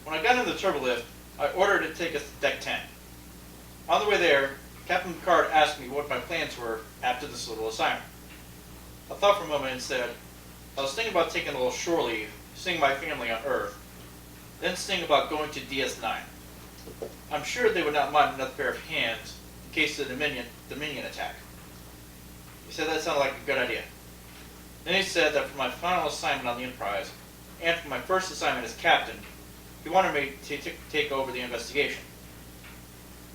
When I got into the turbolift, I ordered it to take us to Deck 10. On the way there, Captain Picard asked me what my plans were after this little assignment. I thought for a moment and said, I was thinking about taking a little shore leave, seeing my family on Earth, then thinking about going to DS9. I'm sure they would not mind another pair of hands in case of the Dominion attack. He said that sounded like a good idea. Then he said that for my final assignment on the Enterprise, and for my first assignment as captain, he wanted me to take over the investigation.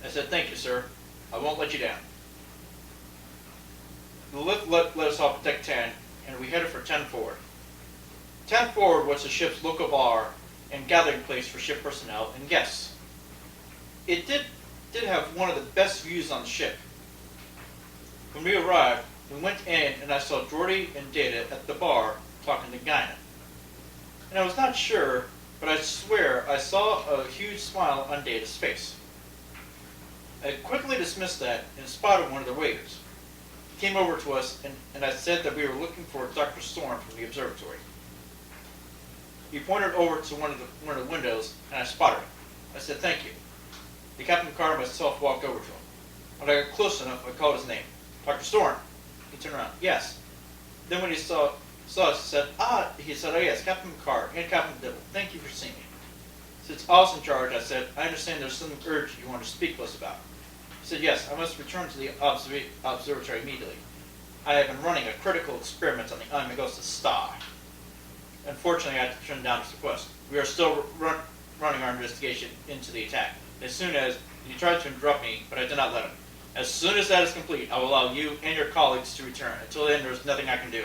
I said, thank you, sir. I won't let you down. The lift let us off at Deck 10, and we headed for 10 forward. 10 forward was the ship's local bar and gathering place for ship personnel and guests. It did have one of the best views on the ship. When we arrived, we went in and I saw Geordi and Data at the bar talking to Guinan. And I was not sure, but I swear I saw a huge smile on Data's face. I quickly dismissed that and spotted one of the waiters. He came over to us and I said that we were looking for Dr. Storm from the observatory. He pointed over to one of the windows and I spotted him. I said, thank you. The Captain Picard and myself walked over to him. When I got close enough, I called his name. Dr. Storm. He turned around. Yes. Then when he saw us, he said, oh yes, Captain Picard and Captain Dibble. Thank you for seeing me. Since I was in charge, I said, I understand there's something urgent you want to speak to us about. He said, yes, I must return to the observatory immediately. I have been running a critical experiment on the Almagosa star. Unfortunately, I had to turn down his request. We are still running our investigation into the attack. As soon as he tried to interrupt me, but I did not let him. As soon as that is complete, I will allow you and your colleagues to return. Until then, there is nothing I can do.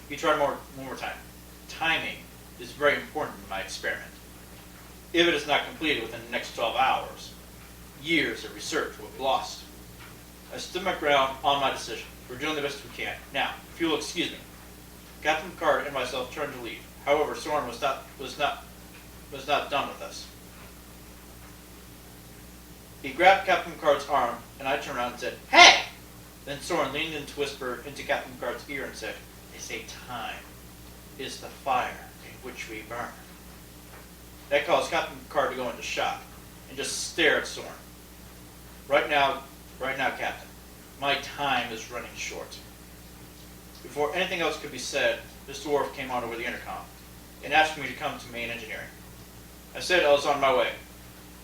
He tried one more time. Timing is very important in my experiment. If it is not completed within the next 12 hours, years of research will be lost. I stood my ground on my decision. We're doing the best we can. Now, if you'll excuse me. Captain Picard and myself turned to leave. However, Soren was not done with us. He grabbed Captain Picard's arm, and I turned around and said, hey! Then Soren leaned in to whisper into Captain Picard's ear and said, they say time is the fire in which we burn. That caused Captain Picard to go into shock and just stare at Soren. Right now, Captain, my time is running short. Before anything else could be said, Mr. Worf came on over the intercom and asked me to come to main engineering. I said I was on my way.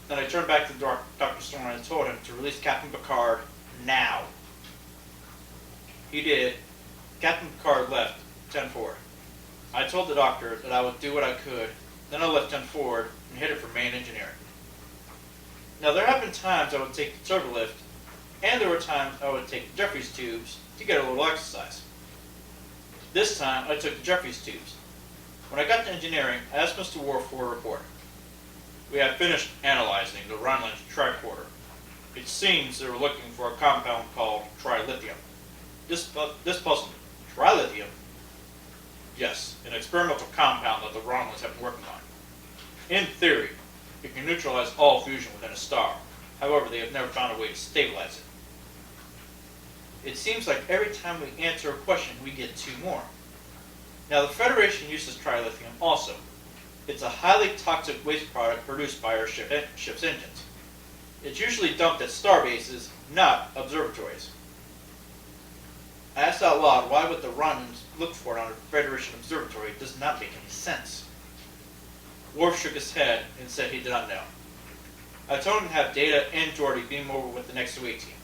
Then I turned back to Dr. Storm and told him to release Captain Picard now. He did. Captain Picard left 10 forward. I told the doctor that I would do what I could, then I left 10 forward and headed for main engineering. Now there have been times I would take the turbolift, and there were times I would take the Jeffries tubes to get a little exercise. This time I took the Jeffries tubes. When I got to engineering, I asked Mr. Worf for a report. We had finished analyzing the Rhineland tricorder. It seems they were looking for a compound called trilithium. This puzzled me. Trilithium? Yes, an experimental compound that the Romulans have been working on. In theory, it can neutralize all fusion within a star. However, they have never found a way to stabilize it. It seems like every time we answer a question, we get 2 more. Now, the Federation uses trilithium also. It's a highly toxic waste product produced by our ship's engines. It's usually dumped at star bases, not observatories. I asked out loud why would the Romulans look for it on a Federation observatory. It does not make any sense. Worf shook his head and said he did not know. I told him to have Data and Geordi beam over with the next away team.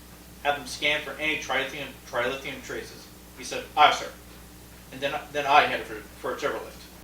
Have them scan for any trilithium traces. He said, aye, sir. And then I headed for a turbolift.